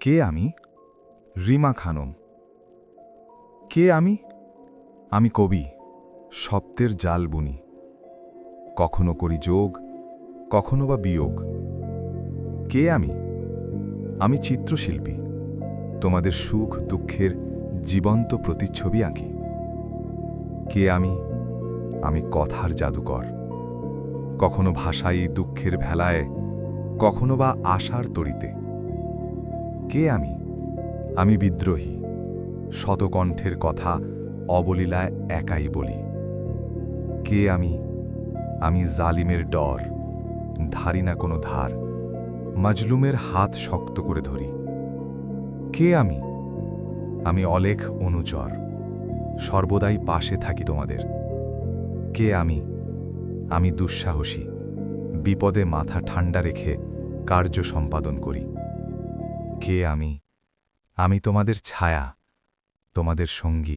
কে আমি? রিমা খানম। কে আমি? আমি কবি, শব্দের জাল বুনি। কখনো করি যোগ, কখনো বা বিয়োগ। কে আমি? আমি চিত্রশিল্পী, তোমাদের সুখ দুঃখের জীবন্ত প্রতিচ্ছবি আঁকি। কে আমি? আমি কথার জাদুকর, কখনো ভাষাই দুঃখের ভেলায়, কখনো বা আশার তরিতে। কে আমি? আমি বিদ্রোহী, শতকণ্ঠের কথা অবলীলায় একাই বলি। কে আমি? আমি জালিমের ডর, ধারি না কোনো ধার, মাজলুমের হাত শক্ত করে ধরি। কে আমি? আমি অলেখ অনুচর, সর্বদাই পাশে থাকি তোমাদের। কে আমি? আমি দুঃসাহসী, বিপদে মাথা ঠান্ডা রেখে কার্য সম্পাদন করি। কে আমি? আমি তোমাদের ছায়া, তোমাদের সঙ্গী।